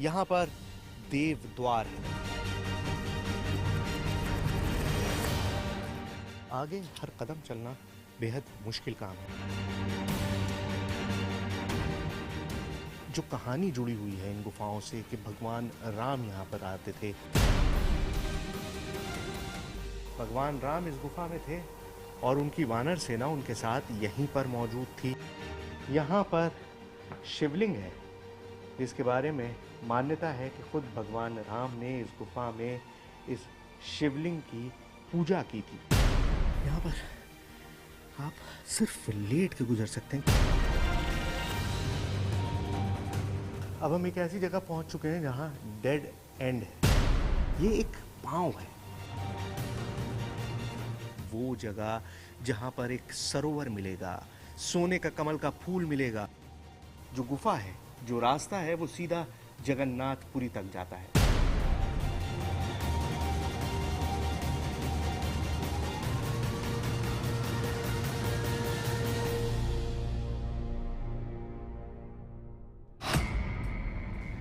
यहाँ पर देव द्वार है। आगे हर कदम चलना बेहद मुश्किल काम है। जो कहानी जुड़ी हुई है इन गुफाओं से कि भगवान राम यहाँ पर आते थे, भगवान राम इस गुफा में थे और उनकी वानर सेना उनके साथ यहीं पर मौजूद थी। यहाँ पर शिवलिंग है जिसके बारे में मान्यता है कि खुद भगवान राम ने इस गुफा में इस शिवलिंग की पूजा की थी। यहाँ पर आप सिर्फ लेट के गुजर सकते हैं। अब हम एक ऐसी जगह पहुंच चुके हैं जहां डेड एंड है। ये एक पांव है, वो जगह जहां पर एक सरोवर मिलेगा, सोने का कमल का फूल मिलेगा। जो गुफा है, जो रास्ता है, वो सीधा जगन्नाथपुरी तक जाता है।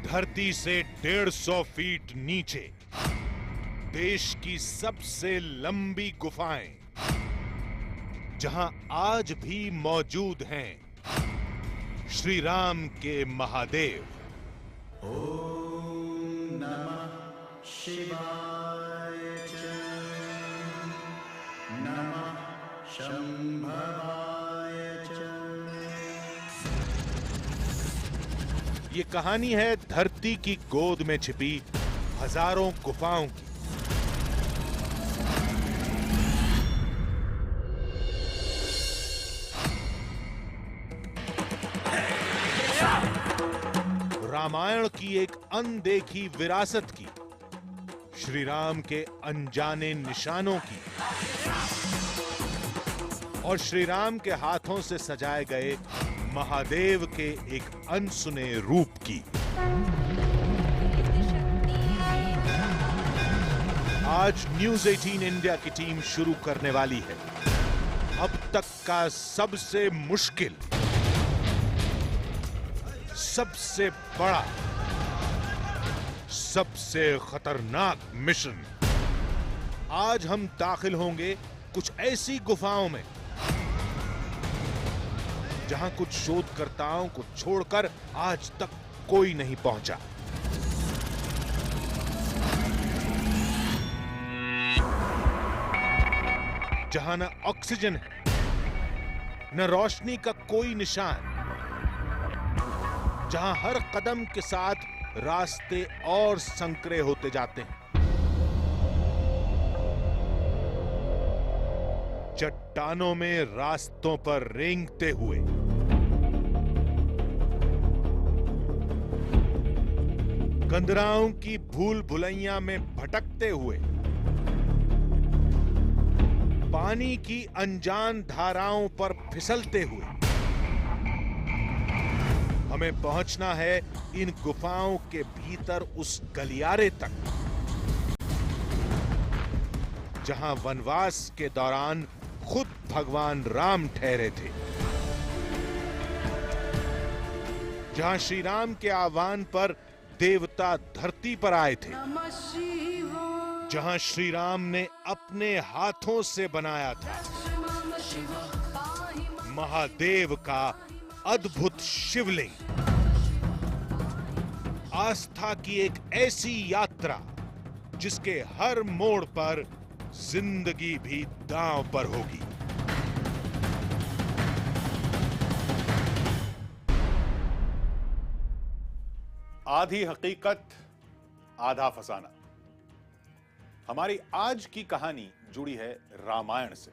धरती से 150 फीट नीचे देश की सबसे लंबी गुफाएं, जहां आज भी मौजूद हैं श्री राम के महादेव। ओम नमः शिवाय च, नमः शंभवाय च। ये कहानी है धरती की गोद में छिपी हजारों गुफाओं की। रामायण की एक अनदेखी विरासत की, श्री राम के अनजाने निशानों की और श्री राम के हाथों से सजाए गए महादेव के एक अनसुने रूप की। आज न्यूज़ 18 इंडिया की टीम शुरू करने वाली है अब तक का सबसे मुश्किल, सबसे बड़ा, सबसे खतरनाक मिशन। आज हम दाखिल होंगे कुछ ऐसी गुफाओं में जहां कुछ शोधकर्ताओं को छोड़कर आज तक कोई नहीं पहुंचा। जहां न ऑक्सीजन है, न रोशनी का कोई निशान, जहां हर कदम के साथ रास्ते और संकरे होते जाते हैं। चट्टानों में रास्तों पर रेंगते हुए, कंदराओं की भूल भुलैया में भटकते हुए, पानी की अनजान धाराओं पर फिसलते हुए हमें पहुंचना है इन गुफाओं के भीतर उस गलियारे तक जहां वनवास के दौरान खुद भगवान राम ठहरे थे, जहां श्री राम के आह्वान पर देवता धरती पर आए थे, जहां श्री राम ने अपने हाथों से बनाया था महादेव का अद्भुत शिवलिंग। आस्था की एक ऐसी यात्रा जिसके हर मोड़ पर जिंदगी भी दांव पर होगी। आधी हकीकत, आधा फसाना। हमारी आज की कहानी जुड़ी है रामायण से,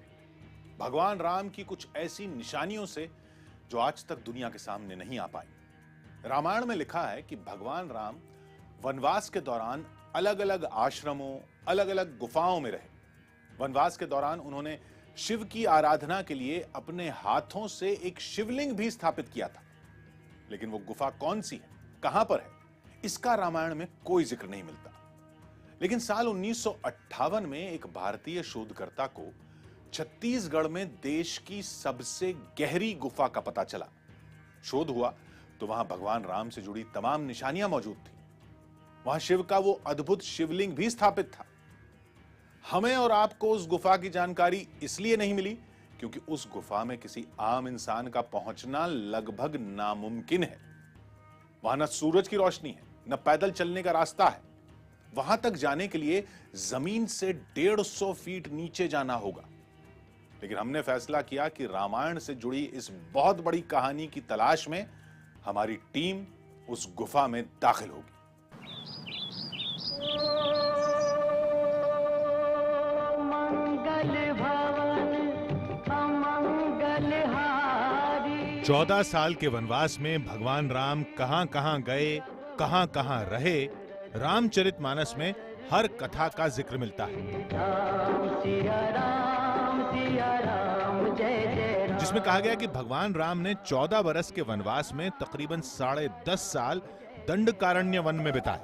भगवान राम की कुछ ऐसी निशानियों से जो आज तक दुनिया के सामने नहीं आ पाई। रामायण में लिखा है कि भगवान राम वनवास के दौरान अलग अलग आश्रमों, अलग अलग गुफाओं में रहे। वनवास के दौरान उन्होंने शिव की आराधना के लिए अपने हाथों से एक शिवलिंग भी स्थापित किया था, लेकिन वो गुफा कौन सी है, कहां पर है, इसका रामायण में कोई जिक्र नहीं मिलता। लेकिन साल 1958 में एक भारतीय शोधकर्ता को छत्तीसगढ़ में देश की सबसे गहरी गुफा का पता चला। शोध हुआ तो वहां भगवान राम से जुड़ी तमाम निशानियां मौजूद थी। वहां शिव का वो अद्भुत शिवलिंग भी स्थापित था। हमें और आपको उस गुफा की जानकारी इसलिए नहीं मिली क्योंकि उस गुफा में किसी आम इंसान का पहुंचना लगभग नामुमकिन है। वहां न सूरज की रोशनी है, न पैदल चलने का रास्ता है। वहां तक जाने के लिए जमीन से 150 फीट नीचे जाना होगा। लेकिन हमने फैसला किया कि रामायण से जुड़ी इस बहुत बड़ी कहानी की तलाश में हमारी टीम उस गुफा में दाखिल होगी। मंगल भवन अमंगल हारी। 14 साल के वनवास में भगवान राम कहां-कहां गए, कहां-कहां रहे, रामचरितमानस में हर कथा का जिक्र मिलता है, जिसमें कहा गया कि भगवान राम ने 14 बरस के वनवास में तकरीबन 10.5 साल दंडकारण्य वन में बिताए।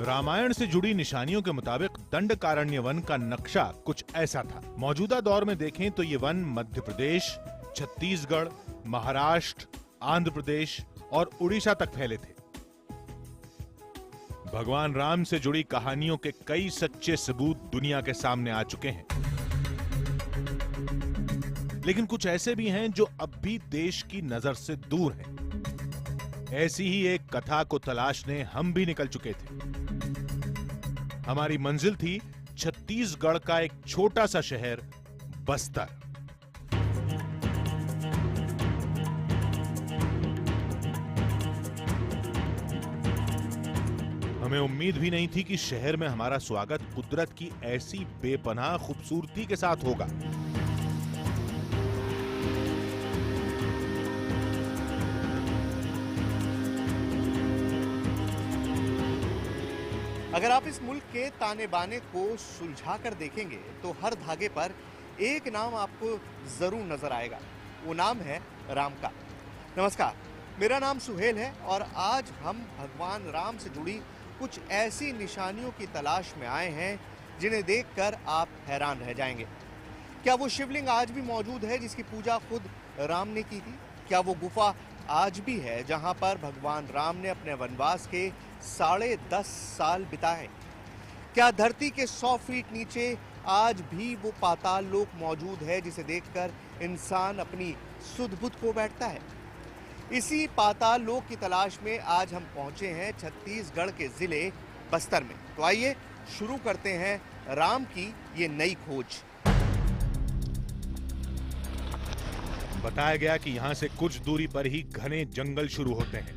रामायण से जुड़ी निशानियों के मुताबिक दंडकारण्य वन का नक्शा कुछ ऐसा था। मौजूदा दौर में देखें तो ये वन मध्य प्रदेश, छत्तीसगढ़, महाराष्ट्र, आंध्र प्रदेश और उड़ीसा तक फैले थे। भगवान राम से जुड़ी कहानियों के कई सच्चे सबूत दुनिया के सामने आ चुके हैं, लेकिन कुछ ऐसे भी हैं जो अब भी देश की नजर से दूर हैं। ऐसी ही एक कथा को तलाशने हम भी निकल चुके थे। हमारी मंजिल थी छत्तीसगढ़ का एक छोटा सा शहर बस्तर। हमें उम्मीद भी नहीं थी कि शहर में हमारा स्वागत कुदरत की ऐसी बेपनाह खूबसूरती के साथ होगा। अगर आप इस मुल्क के ताने बाने को सुलझा कर देखेंगे तो हर धागे पर एक नाम आपको जरूर नजर आएगा। वो नाम है राम का। नमस्कार, मेरा नाम सुहेल है और आज हम भगवान राम से जुड़ी कुछ ऐसी निशानियों की तलाश में आए हैं जिन्हें देखकर आप हैरान रह जाएंगे। क्या वो शिवलिंग आज भी मौजूद है जिसकी पूजा खुद राम ने की थी? क्या वो गुफा आज भी है जहां पर भगवान राम ने अपने वनवास के 10.5 साल बिताए? क्या धरती के 100 फीट नीचे आज भी वो पाताल लोक मौजूद है जिसे देखकर इंसान अपनी सुध-बुध खो बैठता है? इसी पाताल लोक की तलाश में आज हम पहुंचे हैं छत्तीसगढ़ के जिले बस्तर में। तो आइए शुरू करते हैं राम की ये नई खोज। बताया गया कि यहां से कुछ दूरी पर ही घने जंगल शुरू होते हैं।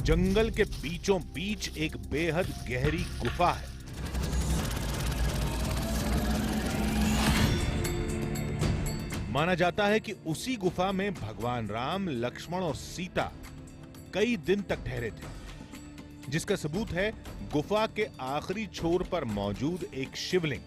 जंगल के बीचों बीच एक बेहद गहरी गुफा है। माना जाता है कि उसी गुफा में भगवान राम, लक्ष्मण और सीता कई दिन तक ठहरे थे, जिसका सबूत है गुफा के आखिरी छोर पर मौजूद एक शिवलिंग।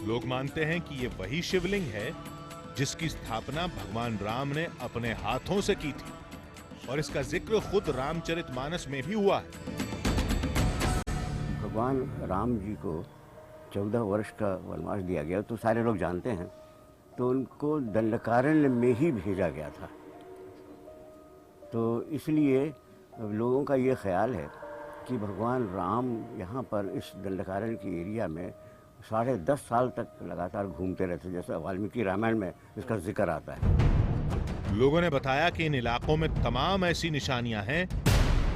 लोग मानते हैं कि यह वही शिवलिंग है जिसकी स्थापना भगवान राम ने अपने हाथों से की थी और इसका जिक्र खुद रामचरितमानस में भी हुआ है। भगवान राम जी को 14 वर्ष का वनवास दिया गया तो सारे लोग जानते हैं, तो उनको दंडकारण्य में ही भेजा गया था। तो इसलिए लोगों का ये ख्याल है कि भगवान राम यहाँ पर इस दंडकारण्य की एरिया में 10.5 साल तक लगातार घूमते रहते, जैसा वाल्मीकि रामायण में इसका जिक्र आता है। लोगों ने बताया कि इन इलाकों में तमाम ऐसी निशानियां हैं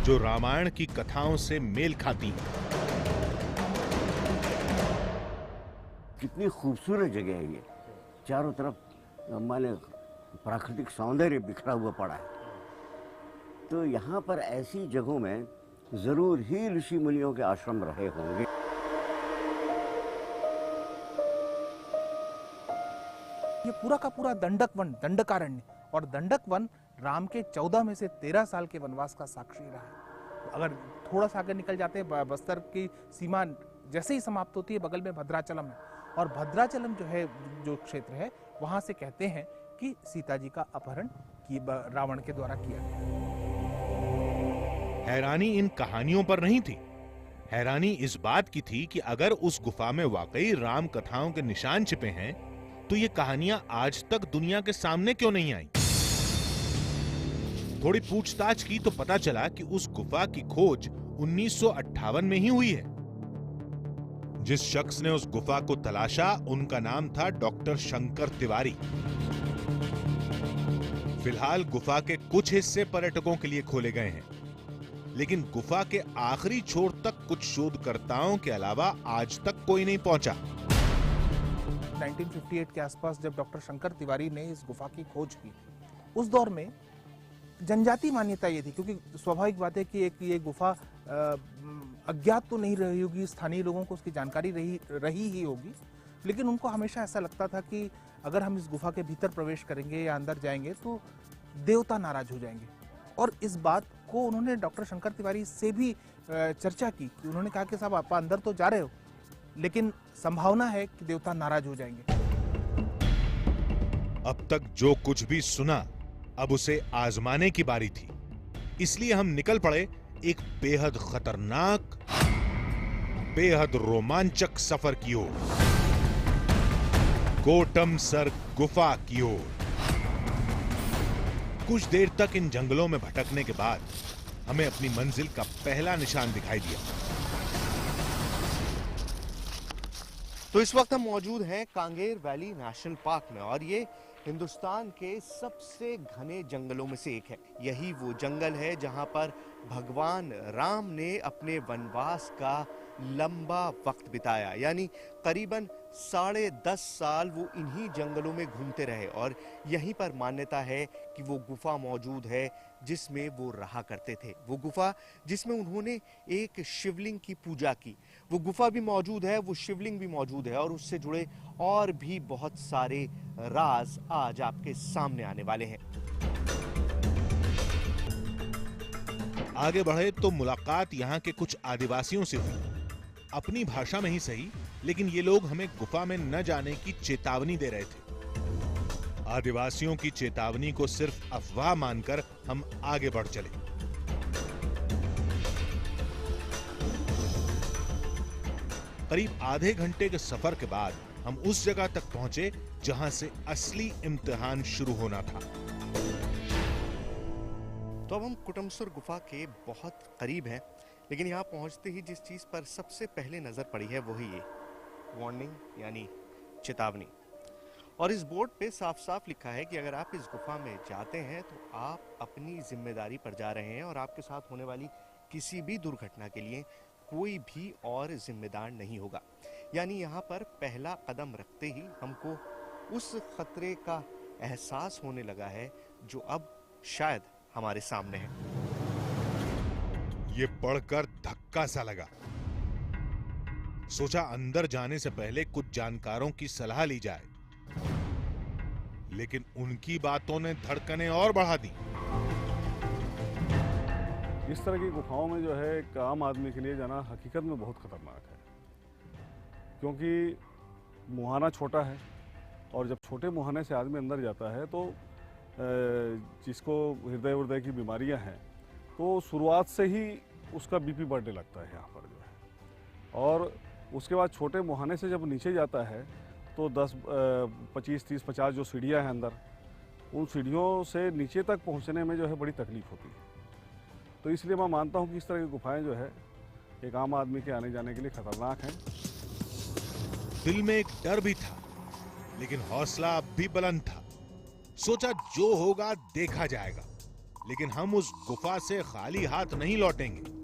जो रामायण की कथाओं से मेल खाती हैं। कितनी खूबसूरत जगह है ये, चारों तरफ माने प्राकृतिक सौंदर्य बिखरा हुआ पड़ा है। तो यहाँ पर ऐसी जगहों में जरूर ही ऋषि मुनियों के आश्रम रहे होंगे। ये पूरा का पूरा दंडक वन, दंडकारण्य, और दंडक वन राम के 14 में से 13 साल के वनवास का साक्षी रहा है। अगर थोड़ा सा आगे निकल जाते हैं, बस्तर की सीमा जैसे ही समाप्त होती है, बगल में भद्राचलम है, और भद्राचलम जो है, जो क्षेत्र है, वहां से कहते हैं कि सीता जी का अपहरण रावण के द्वारा किया गया। हैरानी इन कहानियों पर नहीं थी, हैरानी इस बात की थी कि अगर उस गुफा में वाकई राम कथाओं के निशान छिपे हैं तो ये कहानियां आज तक दुनिया के सामने क्यों नहीं आई। थोड़ी पूछताछ की तो पता चला कि उस गुफा की खोज 1958 में ही हुई है। जिस शख्स ने उस गुफा को तलाशा उनका नाम था डॉक्टर शंकर तिवारी। फिलहाल गुफा के कुछ हिस्से पर्यटकों के लिए खोले गए हैं, लेकिन गुफा के आखिरी छोर तक कुछ शोधकर्ताओं के अलावा आज तक कोई नहीं पहुंचा। 1958 के आसपास जब डॉक्टर शंकर तिवारी ने इस गुफा की खोज की, उस दौर में जनजातीय मान्यता ये थी, क्योंकि स्वाभाविक बात है कि एक ये गुफा अज्ञात तो नहीं रही होगी, स्थानीय लोगों को उसकी जानकारी रही ही होगी, लेकिन उनको हमेशा ऐसा लगता था कि अगर हम इस गुफा के भीतर प्रवेश करेंगे या अंदर जाएंगे तो देवता नाराज हो जाएंगे। और इस बात को उन्होंने डॉक्टर शंकर तिवारी से भी चर्चा की कि उन्होंने कहा कि साहब आप अंदर तो जा रहे हो, लेकिन संभावना है कि देवता नाराज हो जाएंगे। अब तक जो कुछ भी सुना अब उसे आजमाने की बारी थी, इसलिए हम निकल पड़े एक बेहद खतरनाक, बेहद रोमांचक सफर की ओर, कोटमसर गुफा की ओर। कुछ देर तक इन जंगलों में भटकने के बाद हमें अपनी मंजिल का पहला निशान दिखाई दिया। तो इस वक्त हम मौजूद हैं कांगेर वैली नेशनल पार्क में, और ये हिंदुस्तान के सबसे घने जंगलों में से एक है। यही वो जंगल है जहां पर भगवान राम ने अपने वनवास का लंबा वक्त बिताया, यानी करीबन 10.5 साल वो इन्हीं जंगलों में घूमते रहे। और यहीं पर मान्यता है कि वो गुफा मौजूद है जिसमें वो रहा करते थे, वो गुफा जिसमें उन्होंने एक शिवलिंग की पूजा की। वो गुफा भी मौजूद है, वो शिवलिंग भी मौजूद है, और उससे जुड़े और भी बहुत सारे राज आज आपके सामने आने वाले हैं। आगे बढ़े तो मुलाकात यहाँ के कुछ आदिवासियों से हुई। अपनी भाषा में ही सही, लेकिन ये लोग हमें गुफा में न जाने की चेतावनी दे रहे थे। आदिवासियों की चेतावनी को सिर्फ अफवाह मानकर हम आगे बढ़ चले। करीब आधे घंटे के सफर के बाद हम उस जगह तक पहुंचे जहां से असली इम्तिहान शुरू होना था। तो अब हम कुटमसर गुफा के बहुत करीब हैं, लेकिन यहाँ पहुँचते ही जिस चीज़ पर सबसे पहले नज़र पड़ी है वही ये वार्निंग यानी चेतावनी। और इस बोर्ड पे साफ साफ लिखा है कि अगर आप इस गुफा में जाते हैं तो आप अपनी जिम्मेदारी पर जा रहे हैं, और आपके साथ होने वाली किसी भी दुर्घटना के लिए कोई भी और जिम्मेदार नहीं होगा। यानी यहाँ पर पहला कदम रखते ही हमको उस खतरे का एहसास होने लगा है जो अब शायद हमारे सामने है। ये पढ़कर धक्का सा लगा। सोचा अंदर जाने से पहले कुछ जानकारों की सलाह ली जाए, लेकिन उनकी बातों ने धड़कनें और बढ़ा दी। इस तरह की गुफाओं में जो है एक आम आदमी के लिए जाना हकीकत में बहुत खतरनाक है, क्योंकि मुहाना छोटा है, और जब छोटे मुहाने से आदमी अंदर जाता है तो जिसको हृदय की बीमारियां हैं तो शुरुआत से ही उसका बीपी बढ़ने लगता है यहाँ पर जो है। और उसके बाद छोटे मुहाने से जब नीचे जाता है तो 10, 25, 30, 50 जो सीढ़ियाँ हैं अंदर, उन सीढ़ियों से नीचे तक पहुँचने में जो है बड़ी तकलीफ होती है। तो इसलिए मैं मानता हूँ कि इस तरह की गुफाएं जो है एक आम आदमी के आने जाने के लिए खतरनाक हैं। दिल में एक डर भी था, लेकिन हौसला अब भी बुलंद था। सोचा जो होगा देखा जाएगा, लेकिन हम उस गुफा से खाली हाथ नहीं लौटेंगे।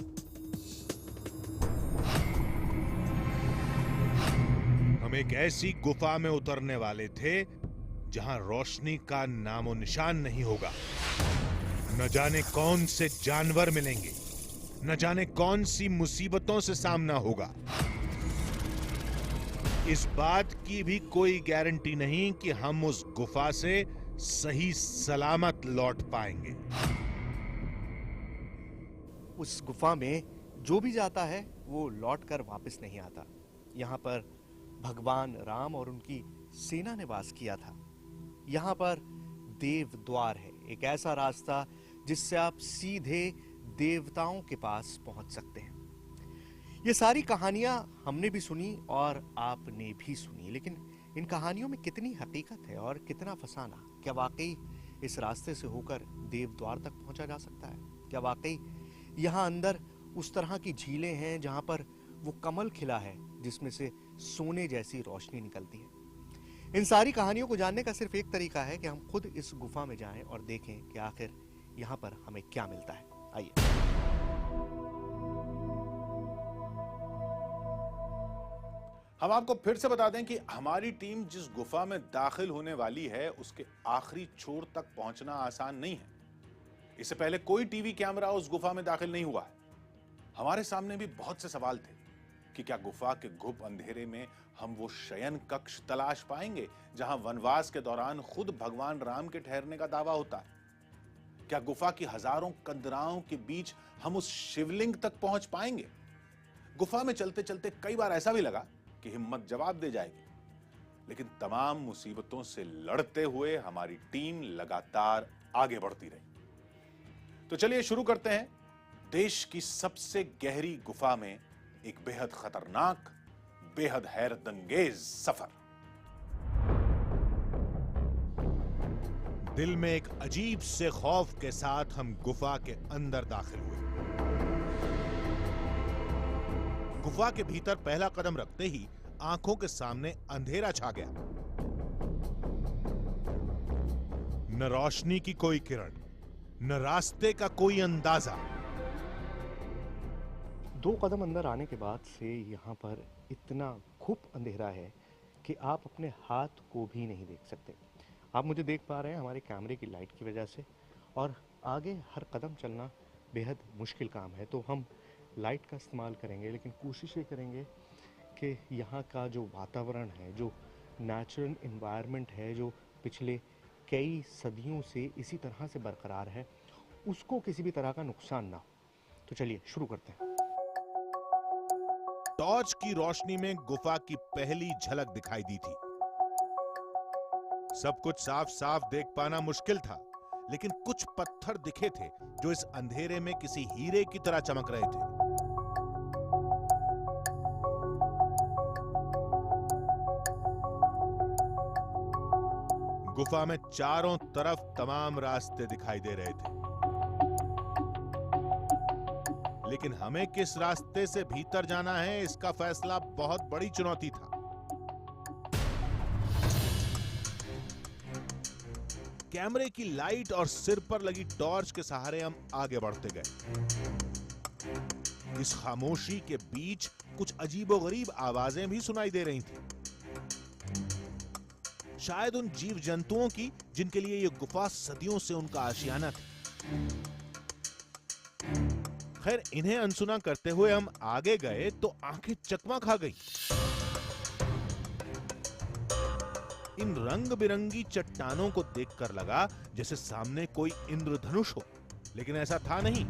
हम एक ऐसी गुफा में उतरने वाले थे जहां रोशनी का नामो निशान नहीं होगा। न जाने कौन से जानवर मिलेंगे, न जाने कौन सी मुसीबतों से सामना होगा। इस बात की भी कोई गारंटी नहीं कि हम उस गुफा से सही सलामत लौट पाएंगे। उस गुफा में जो भी जाता है वो लौटकर वापस नहीं आता। यहाँ पर भगवान राम और उनकी सेना ने वास किया था। यहाँ पर देव द्वार है, एक ऐसा रास्ता जिससे आप सीधे देवताओं के पास पहुंच सकते हैं। ये सारी कहानियां हमने भी सुनी और आपने भी सुनी, लेकिन इन कहानियों में कितनी हकीकत है और कितना फसाना? क्या वाकई इस रास्ते से होकर देवद्वार तक पहुंचा जा सकता है? क्या वाकई यहाँ अंदर उस तरह की झीलें हैं जहां पर वो कमल खिला है जिसमें से सोने जैसी रोशनी निकलती है? इन सारी कहानियों को जानने का सिर्फ एक तरीका है कि हम खुद इस गुफा में जाएं और देखें कि आखिर यहाँ पर हमें क्या मिलता है। आइए। हम आपको फिर से बता दें कि हमारी टीम जिस गुफा में दाखिल होने वाली है उसके आखिरी छोर तक पहुंचना आसान नहीं है। इससे पहले कोई टीवी कैमरा उस गुफा में दाखिल नहीं हुआ है। हमारे सामने भी बहुत से सवाल थे कि क्या गुफा के घुप अंधेरे में हम वो शयन कक्ष तलाश पाएंगे जहां वनवास के दौरान खुद भगवान राम के ठहरने का दावा होता है? क्या गुफा की हजारों कंदराओं के बीच हम उस शिवलिंग तक पहुंच पाएंगे? गुफा में चलते चलते कई बार ऐसा भी लगा कि हिम्मत जवाब दे जाएगी, लेकिन तमाम मुसीबतों से लड़ते हुए हमारी टीम लगातार आगे बढ़ती रही। तो चलिए शुरू करते हैं देश की सबसे गहरी गुफा में एक बेहद खतरनाक, बेहद हैरतअंगेज सफर। दिल में एक अजीब से खौफ के साथ हम गुफा के अंदर दाखिल हुए। गुफा के भीतर पहला कदम रखते ही आंखों के सामने अंधेरा छा गया। न रोशनी की कोई किरण, न रास्ते का कोई अंदाजा। 2 कदम अंदर आने के बाद से यहाँ पर इतना घुप अंधेरा है कि आप अपने हाथ को भी नहीं देख सकते। आप मुझे देख पा रहे हैं हमारे कैमरे की लाइट की वजह से, और आगे हर कदम चलना बेहद मुश्किल काम है। तो हम लाइट का इस्तेमाल करेंगे, लेकिन कोशिश ये करेंगे कि यहाँ का जो वातावरण है, जो नेचुरल इन्वायरमेंट है, जो पिछले कई सदियों से इसी तरह से बरकरार है, उसको किसी भी तरह का नुकसान ना हो। तो चलिए शुरू करते हैं। टॉर्च की रोशनी में गुफा की पहली झलक दिखाई दी थी। सब कुछ साफ साफ देख पाना मुश्किल था, लेकिन कुछ पत्थर दिखे थे जो इस अंधेरे में किसी हीरे की तरह चमक रहे थे। गुफा में चारों तरफ तमाम रास्ते दिखाई दे रहे थे, लेकिन हमें किस रास्ते से भीतर जाना है, इसका फैसला बहुत बड़ी चुनौती था। कैमरे की लाइट और सिर पर लगी टॉर्च के सहारे हम आगे बढ़ते गए। इस खामोशी के बीच कुछ अजीबोगरीब आवाजें भी सुनाई दे रही थीं। शायद उन जीव जंतुओं की जिनके लिए यह गुफा सदियों से उनका आशियाना थी। खैर, इन्हें अनसुना करते हुए हम आगे गए तो आंखें चकमा खा गई। इन रंग बिरंगी चट्टानों को देखकर लगा जैसे सामने कोई इंद्रधनुष हो, लेकिन ऐसा था नहीं।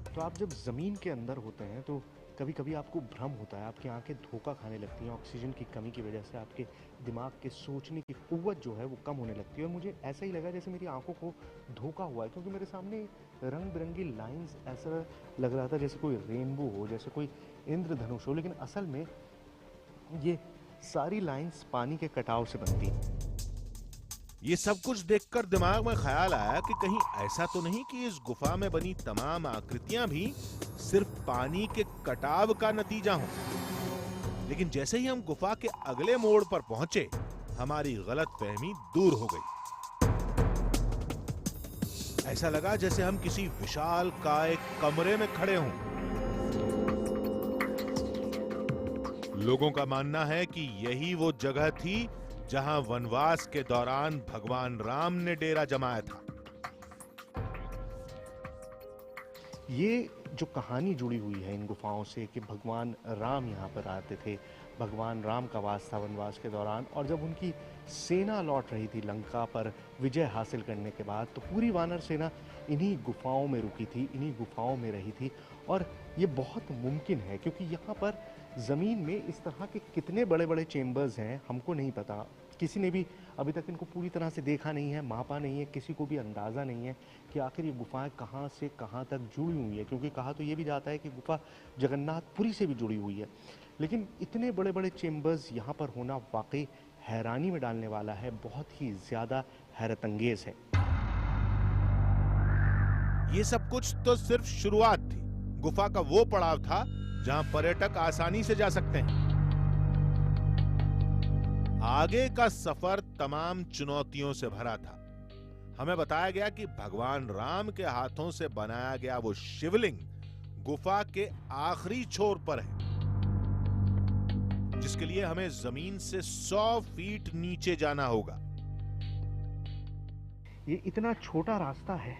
तो आप जब ज़मीन के अंदर होते हैं तो कभी कभी आपको भ्रम होता है, आपकी आंखें धोखा खाने लगती हैं। ऑक्सीजन की कमी की वजह से आपके दिमाग के सोचने की कुव्वत जो है वो कम होने लगती है। और मुझे ऐसा ही लगा जैसे मेरी आंखों को धोखा हुआ है, क्योंकि मेरे सामने रंग बिरंगी लाइंस ऐसा लग रहा था जैसे कोई रेनबो हो, जैसे कोई इंद्रधनुष हो, लेकिन असल में ये सारी लाइंस पानी के कटाव से बनती हैं। ये सब कुछ देखकर दिमाग में ख्याल आया कि कहीं ऐसा तो नहीं कि इस गुफा में बनी तमाम आकृतियां भी सिर्फ पानी के कटाव का नतीजा हो। लेकिन जैसे ही हम गुफा के अगले मोड़ पर पहुंचे, हमारी गलतफहमी दूर हो गई। ऐसा लगा जैसे हम किसी विशाल काय कमरे में खड़े हों। लोगों का मानना है कि यही वो जगह थी जहां वनवास के दौरान भगवान राम ने डेरा जमाया था। ये जो कहानी जुड़ी हुई है इन गुफाओं से कि भगवान राम यहाँ पर आते थे, भगवान राम का वास था वनवास के दौरान, और जब उनकी सेना लौट रही थी लंका पर विजय हासिल करने के बाद, तो पूरी वानर सेना इन्हीं गुफाओं में रुकी थी, इन्हीं गुफाओं में रही थी। और ये बहुत मुमकिन है क्योंकि यहाँ पर ज़मीन में इस तरह के कितने बड़े बड़े चेम्बर्स हैं हमको नहीं पता। किसी ने भी अभी तक इनको पूरी तरह से देखा नहीं है, मापा नहीं है, किसी को भी अंदाज़ा नहीं है कि आखिर ये गुफाएं कहाँ से कहाँ तक जुड़ी हुई है। क्योंकि कहा तो ये भी जाता है कि गुफा जगन्नाथपुरी से भी जुड़ी हुई है, लेकिन इतने बड़े बड़े चेम्बर्स यहाँ पर होना वाकई हैरानी में डालने वाला है, बहुत ही ज़्यादा हैरत अंगेज है। ये सब कुछ तो सिर्फ शुरुआत थी। गुफा का वो पड़ाव था जहां पर्यटक आसानी से जा सकते हैं। आगे का सफर तमाम चुनौतियों से भरा था। हमें बताया गया कि भगवान राम के हाथों से बनाया गया वो शिवलिंग गुफा के आखिरी छोर पर है, जिसके लिए हमें जमीन से 100 फीट नीचे जाना होगा। ये इतना छोटा रास्ता है,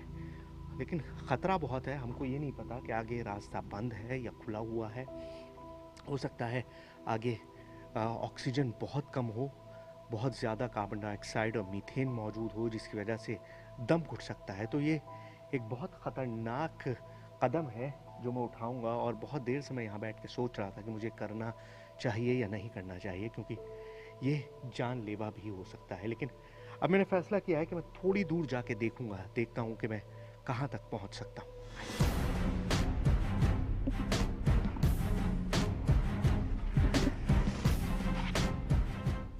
लेकिन खतरा बहुत है। हमको ये नहीं पता कि आगे रास्ता बंद है या खुला हुआ है। हो सकता है आगे ऑक्सीजन बहुत कम हो, बहुत ज़्यादा कार्बन डाइऑक्साइड और मीथेन मौजूद हो, जिसकी वजह से दम घुट सकता है। तो ये एक बहुत ख़तरनाक कदम है जो मैं उठाऊंगा, और बहुत देर से मैं यहाँ बैठ के सोच रहा था कि मुझे करना चाहिए या नहीं करना चाहिए, क्योंकि ये जानलेवा भी हो सकता है। लेकिन अब मैंने फैसला किया है कि मैं थोड़ी दूर जाके देखता हूँ कि मैं कहाँ तक पहुँच सकता हूँ।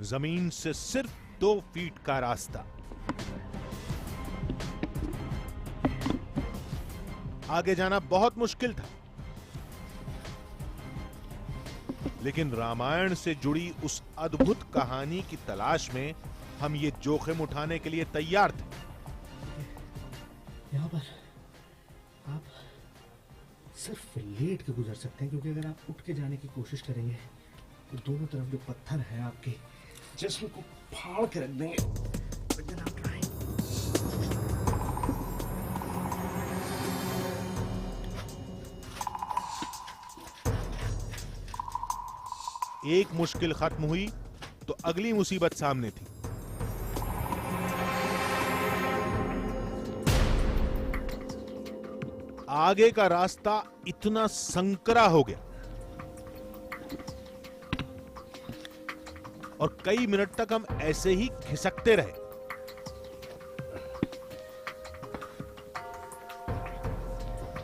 जमीन से सिर्फ 2 फीट का रास्ता। आगे जाना बहुत मुश्किल था, लेकिन रामायण से जुड़ी उस अद्भुत कहानी की तलाश में हम ये जोखिम उठाने के लिए तैयार थे। यहाँ पर आप सिर्फ लेट के गुजर सकते हैं, क्योंकि अगर आप उठ के जाने की कोशिश करेंगे तो दोनों तरफ जो पत्थर हैं आपके जिस्म को फाड़ के रख देंगे। But then I'm trying. एक मुश्किल खत्म हुई तो अगली मुसीबत सामने थी। आगे का रास्ता इतना संकरा हो गया और कई मिनट तक हम ऐसे ही खिसकते रहे।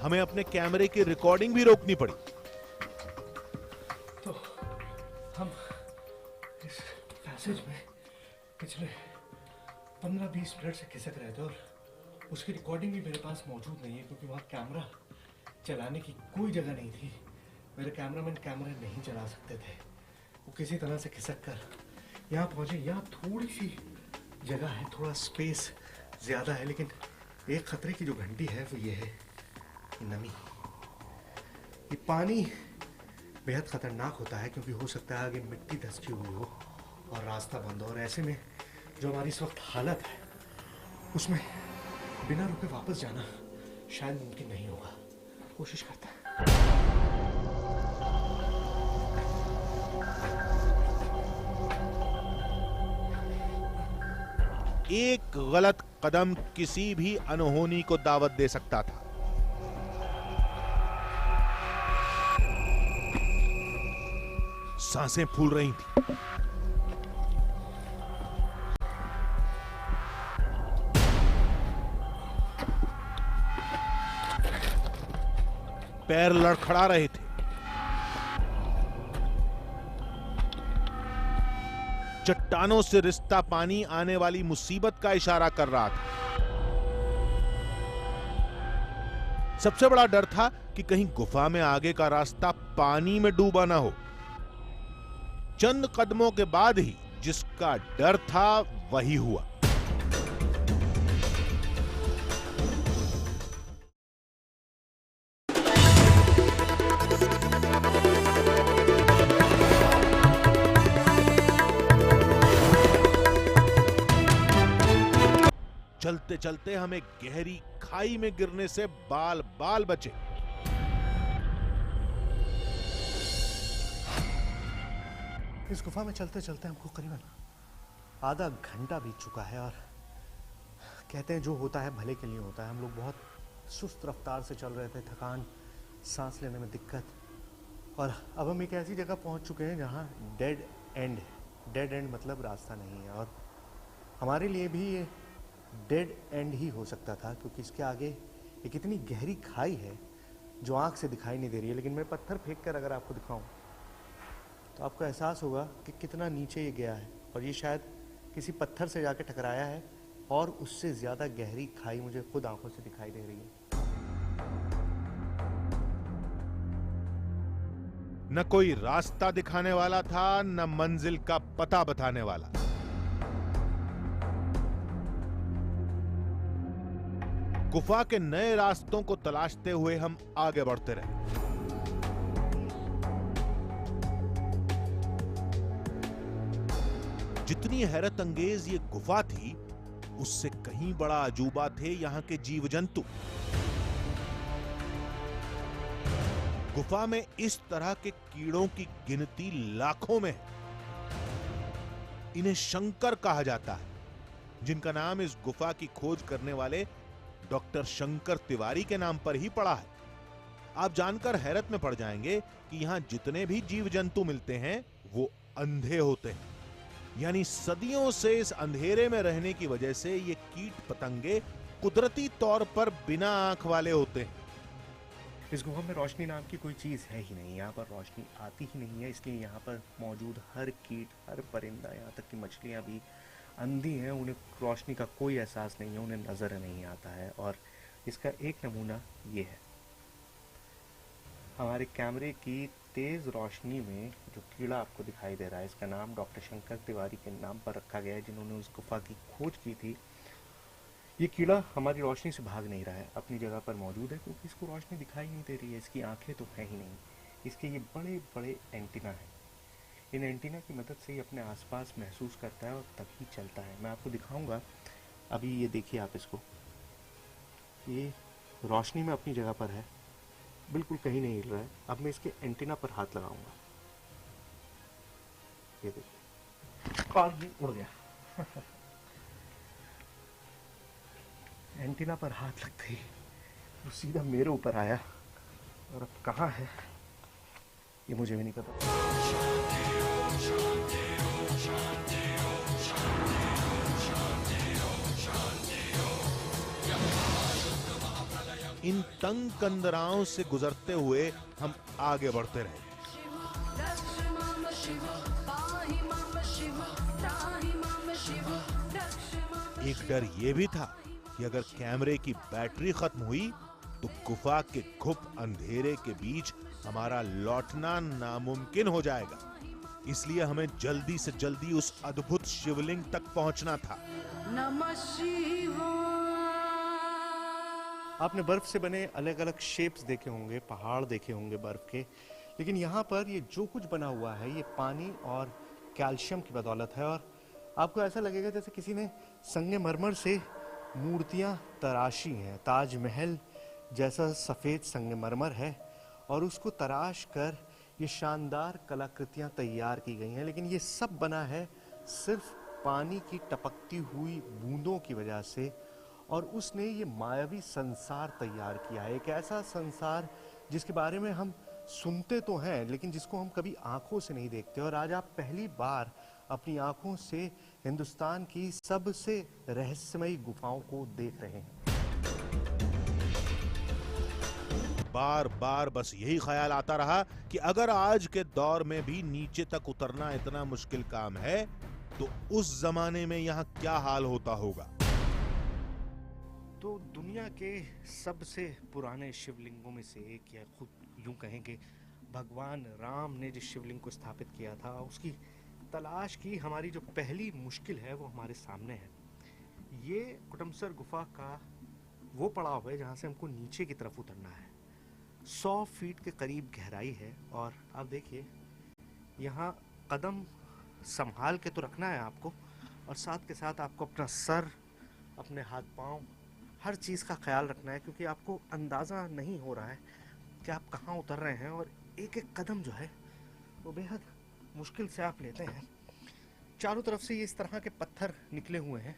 हमें अपने कैमरे की रिकॉर्डिंग भी रोकनी पड़ी। तो हम इस पैसेज में पिछले 15-20 मिनट से खिसक रहे थे, और उसकी रिकॉर्डिंग भी मेरे पास मौजूद नहीं है, क्योंकि वहाँ कैमरा चलाने की कोई जगह नहीं थी। मेरे कैमरामैन कैमरा नहीं चला सकते थे। वो किसी तरह से खिसक कर यहाँ पहुँचे। यहाँ थोड़ी सी जगह है, थोड़ा स्पेस ज़्यादा है, लेकिन एक खतरे की जो घंटी है वो ये है, नमी। ये पानी बेहद ख़तरनाक होता है, क्योंकि हो सकता है आगे मिट्टी धंसी हुई हो और रास्ता बंद हो, और ऐसे में जो हमारी इस वक्त हालत है उसमें बिना रुके वापस जाना शायद मुमकिन नहीं होगा। कोशिश करता है। एक गलत कदम किसी भी अनहोनी को दावत दे सकता था। सांसें फूल रही थी। पैर लड़खड़ा रहे थे। चट्टानों से रिश्ता पानी आने वाली मुसीबत का इशारा कर रहा था। सबसे बड़ा डर था कि कहीं गुफा में आगे का रास्ता पानी में डूबा ना हो। चंद कदमों के बाद ही जिसका डर था वही हुआ। चलते चलते हमें गहरी खाई में गिरने से बाल बाल बचे। इस गुफा में चलते चलते हमको करीबन आधा घंटा बीत चुका है, और कहते हैं जो होता है भले के लिए होता है। हम लोग बहुत सुस्त रफ्तार से चल रहे थे, थकान, सांस लेने में दिक्कत, और अब हम एक ऐसी जगह पहुंच चुके हैं जहां डेड एंड है। डेड एंड मतलब रास्ता नहीं है, और हमारे लिए भी ये डेड एंड ही हो सकता था, क्योंकि इसके आगे एक इतनी गहरी खाई है जो आंख से दिखाई नहीं दे रही है। लेकिन मैं पत्थर फेंक कर अगर आपको दिखाऊं तो आपको एहसास होगा कि कितना नीचे ये गया है, और ये शायद किसी पत्थर से जाके टकराया है और उससे ज्यादा गहरी खाई मुझे खुद आंखों से दिखाई दे रही है। न कोई रास्ता दिखाने वाला था, न मंजिल का पता बताने वाला। गुफा के नए रास्तों को तलाशते हुए हम आगे बढ़ते रहे। जितनी हैरत अंगेज ये गुफा थी, उससे कहीं बड़ा अजूबा थे यहां के जीव जंतु। गुफा में इस तरह के कीड़ों की गिनती लाखों में है। इन्हें शंकर कहा जाता है, जिनका नाम इस गुफा की खोज करने वाले डॉक्टर शंकर तिवारी के नाम पर ही पड़ा है। आप जानकर हैरत में पड़ जाएंगे कि यहां जितने भी जीव जंतु मिलते हैं वो अंधे होते हैं, यानी सदियों से इस अंधेरे में रहने की वजह से ये कीट पतंगे कुदरती तौर पर बिना आंख वाले होते हैं। इस गुफा में रोशनी नाम की कोई चीज़ है ही नहीं। यहाँ पर रोशनी आती ही नहीं है, इसलिए यहाँ पर मौजूद हर कीट, हर परिंदा, यहाँ तक कि मछलियाँ भी अंधी हैं। उन्हें रोशनी का कोई एहसास नहीं है, उन्हें नज़र नहीं आता है। और इसका एक नमूना ये है। हमारे कैमरे की तेज़ रोशनी में जो कीड़ा आपको दिखाई दे रहा है, इसका नाम डॉक्टर शंकर तिवारी के नाम पर रखा गया है, जिन्होंने उस गुफा की खोज की थी। ये कीड़ा हमारी रोशनी से भाग नहीं रहा है, अपनी जगह पर मौजूद है, क्योंकि इसको रोशनी दिखाई नहीं दे रही है। इसकी आंखें तो है ही नहीं। इसके ये बड़े बड़े एंटीना हैं। इन एंटीना की मदद से ये अपने आसपास महसूस करता है और तभी चलता है। मैं आपको दिखाऊंगा। अभी ये देखिए आप इसको, ये रोशनी में अपनी जगह पर है, बिल्कुल कहीं नहीं हिल रहा है। अब मैं इसके एंटीना पर हाथ लगाऊंगा, ये देखिए, और ये उड़ गया। एंटीना पर हाथ लगते ही वो सीधा मेरे ऊपर आया, और अब कहाँ है ये मुझे भी नहीं पता। इन तंग कंदराओं से गुजरते हुए हम आगे बढ़ते रहे। एक डर ये भी था कि अगर कैमरे की बैटरी खत्म हुई तो गुफा के घुप अंधेरे के बीच हमारा लौटना नामुमकिन हो जाएगा। इसलिए हमें जल्दी से जल्दी उस अद्भुत शिवलिंग तक पहुंचना था। नमः शिवाय। आपने बर्फ से बने अलग अलग शेप्स देखे होंगे, पहाड़ देखे होंगे बर्फ के, लेकिन यहाँ पर ये जो कुछ बना हुआ है ये पानी और कैल्शियम की बदौलत है। और आपको ऐसा लगेगा जैसे किसी ने संगमरमर से मूर्तियाँ तराशी हैं। ताजमहल जैसा सफ़ेद संगमरमर है और उसको तराश कर ये शानदार कलाकृतियाँ तैयार की गई हैं। लेकिन ये सब बना है सिर्फ पानी की टपकती हुई बूंदों की वजह से, और उसने ये मायावी संसार तैयार किया है। एक ऐसा संसार जिसके बारे में हम सुनते तो हैं, लेकिन जिसको हम कभी आंखों से नहीं देखते। और आज आप पहली बार अपनी आंखों से हिंदुस्तान की सबसे रहस्यमयी गुफाओं को देख रहे हैं। बार बार बस यही ख्याल आता रहा कि अगर आज के दौर में भी नीचे तक उतरना इतना मुश्किल काम है, तो उस जमाने में यहाँ क्या हाल होता होगा। तो दुनिया के सबसे पुराने शिवलिंगों में से एक, या खुद यूं कहें कि भगवान राम ने जिस शिवलिंग को स्थापित किया था, उसकी तलाश की हमारी जो पहली मुश्किल है वो हमारे सामने है। ये कुटुमसर गुफा का वो पड़ाव है जहाँ से हमको नीचे की तरफ उतरना है। 100 फीट के करीब गहराई है। और आप देखिए, यहाँ कदम संभाल के तो रखना है आपको, और साथ के साथ आपको अपना सर, अपने हाथ पांव, हर चीज़ का ख्याल रखना है, क्योंकि आपको अंदाज़ा नहीं हो रहा है कि आप कहाँ उतर रहे हैं। और एक एक कदम जो है वो बेहद मुश्किल से आप लेते हैं। चारों तरफ से ये इस तरह के पत्थर निकले हुए हैं,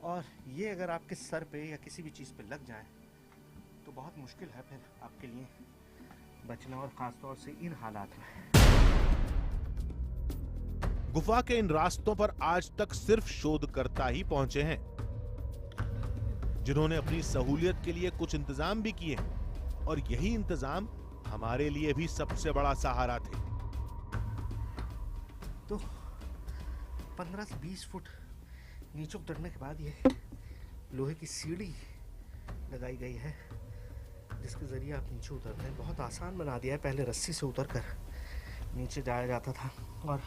और ये अगर आपके सर पे या किसी भी चीज़ पे लग जाए तो बहुत मुश्किल है फिर आपके लिए बचना, और ख़ासतौर से इन हालात में। गुफा के इन रास्तों पर आज तक सिर्फ शोधकर्ता ही पहुंचे हैं, जिन्होंने अपनी सहूलियत के लिए कुछ इंतजाम भी किए हैं, और यही इंतजाम हमारे लिए भी सबसे बड़ा सहारा थे। तो 15 से 20 फुट नीचे उतरने के बाद ये लोहे की सीढ़ी लगाई गई है जिसके ज़रिए आप नीचे उतरते हैं। बहुत आसान बना दिया है, पहले रस्सी से उतरकर नीचे जाया जाता था और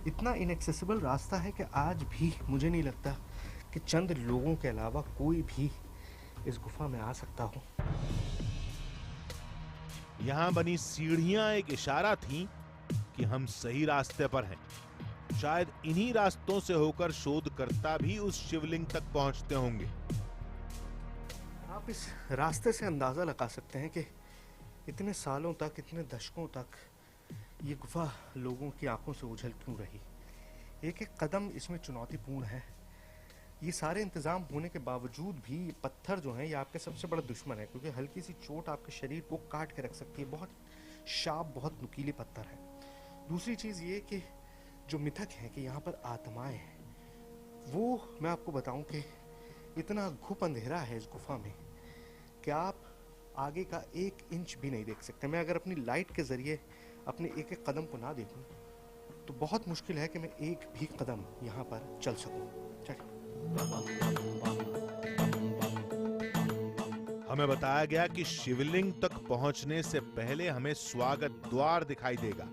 इतना इनएक्सेसिबल रास्ता है कि आज भी मुझे नहीं लगता कि चंद लोगों के अलावा कोई भी इस गुफा में आ सकता हो। यहां बनी सीढ़ियां एक इशारा थी कि हम सही रास्ते पर हैं। शायद इन्हीं रास्तों से होकर शोधकर्ता भी उस शिवलिंग तक पहुंचते होंगे। आप इस रास्ते से अंदाज़ा लगा सकते हैं कि इतने सालों तक, इतने दशकों तक ये गुफा लोगों की आंखों से ओझल क्यों रही। एक एक कदम इसमें चुनौतीपूर्ण है। ये सारे इंतज़ाम होने के बावजूद भी पत्थर जो हैं ये आपके सबसे बड़ा दुश्मन है, क्योंकि हल्की सी चोट आपके शरीर को काट के रख सकती है। बहुत शार्प, बहुत नुकीले पत्थर है। दूसरी चीज़ ये कि जो मिथक है कि यहाँ पर आत्माएं हैं, वो मैं आपको बताऊं कि इतना घुप अंधेरा है इस गुफा में कि आप आगे का 1 इंच भी नहीं देख सकते। मैं अगर अपनी लाइट के ज़रिए अपने एक एक कदम को ना देखूं तो बहुत मुश्किल है कि मैं एक भी कदम यहाँ पर चल सकूं। चलिए। हमें बताया गया कि शिवलिंग तक पहुंचने से पहले हमें स्वागत द्वार दिखाई देगा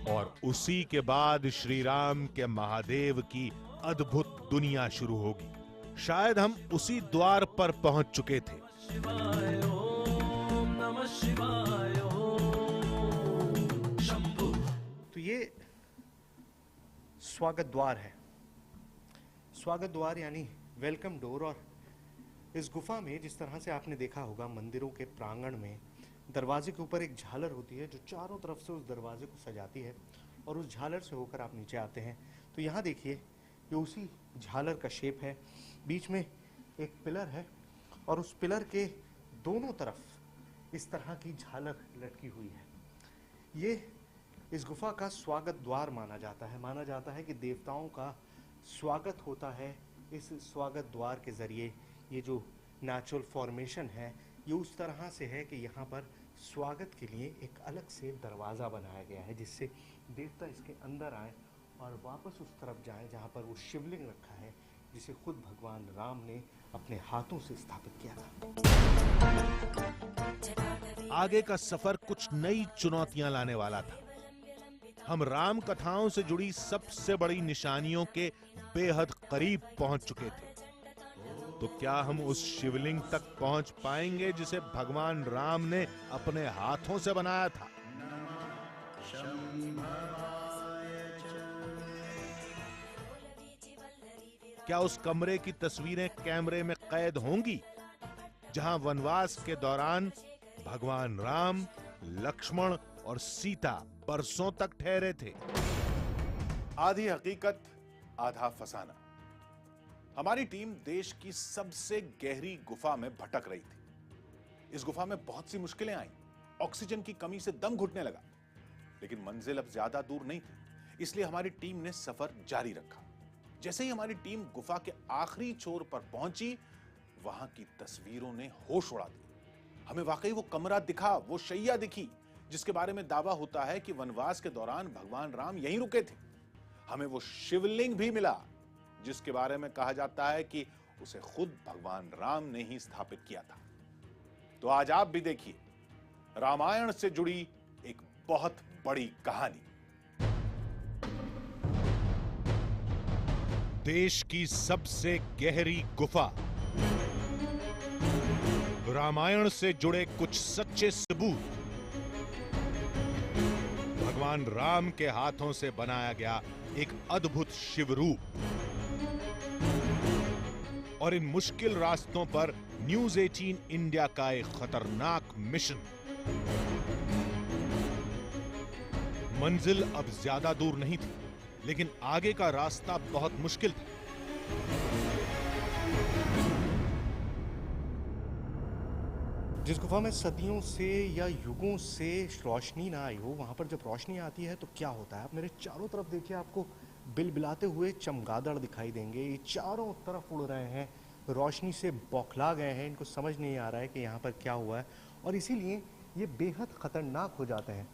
और उसी के बाद श्री राम के महादेव की अद्भुत दुनिया शुरू होगी। शायद हम उसी द्वार पर पहुंच चुके थे। तो ये स्वागत द्वार है। स्वागत द्वार यानी वेलकम डोर। और इस गुफा में जिस तरह से आपने देखा होगा मंदिरों के प्रांगण में दरवाजे के ऊपर एक झालर होती है जो चारों तरफ से उस दरवाजे को सजाती है और उस झालर से होकर आप नीचे आते हैं। तो यहाँ देखिए ये उसी झालर का शेप है। बीच में एक पिलर है और उस पिलर के दोनों तरफ इस तरह की झालर लटकी हुई है। ये इस गुफा का स्वागत द्वार माना जाता है। माना जाता है कि देवताओं का स्वागत होता है इस स्वागत द्वार के ज़रिए। ये जो नेचुरल फॉर्मेशन है ये उस तरह से है कि यहाँ पर स्वागत के लिए एक अलग से दरवाज़ा बनाया गया है जिससे देवता इसके अंदर आए और वापस उस तरफ जाएं जहाँ पर वो शिवलिंग रखा है जिसे खुद भगवान राम ने अपने हाथों से स्थापित किया था। आगे का सफर कुछ नई चुनौतियां लाने वाला था। हम राम कथाओं से जुड़ी सबसे बड़ी निशानियों के बेहद करीब पहुंच चुके थे। तो क्या हम उस शिवलिंग तक पहुंच पाएंगे जिसे भगवान राम ने अपने हाथों से बनाया था? क्या उस कमरे की तस्वीरें कैमरे में कैद होंगी जहां वनवास के दौरान भगवान राम, लक्ष्मण और सीता बरसों तक ठहरे थे? आधी हकीकत आधा फसाना। हमारी टीम देश की सबसे गहरी गुफा में भटक रही थी। इस गुफा में बहुत सी मुश्किलें आईं। ऑक्सीजन की कमी से दम घुटने लगा, लेकिन मंजिल अब ज्यादा दूर नहीं थी, इसलिए हमारी टीम ने सफर जारी रखा। जैसे ही हमारी टीम गुफा के आखिरी छोर पर पहुंची, वहां की तस्वीरों ने होश उड़ा दी। हमें वाकई वो कमरा दिखा, वो शैया दिखी जिसके बारे में दावा होता है कि वनवास के दौरान भगवान राम यहीं रुके थे। हमें वो शिवलिंग भी मिला जिसके बारे में कहा जाता है कि उसे खुद भगवान राम ने ही स्थापित किया था। तो आज आप भी देखिए रामायण से जुड़ी एक बहुत बड़ी कहानी। देश की सबसे गहरी गुफा, रामायण से जुड़े कुछ सच्चे सबूत, भगवान राम के हाथों से बनाया गया एक अद्भुत शिवरूप और इन मुश्किल रास्तों पर न्यूज़ 18 इंडिया का एक खतरनाक मिशन। मंजिल अब ज्यादा दूर नहीं थी, लेकिन आगे का रास्ता बहुत मुश्किल था। जिस गुफा में सदियों से या युगों से रोशनी ना आई हो, वहाँ पर जब रोशनी आती है तो क्या होता है? आप मेरे चारों तरफ देखिए, आपको बिलबिलाते हुए चमगादड़ दिखाई देंगे। ये चारों तरफ उड़ रहे हैं, रोशनी से बौखला गए हैं, इनको समझ नहीं आ रहा है कि यहाँ पर क्या हुआ है और इसीलिए ये बेहद ख़तरनाक हो जाते हैं।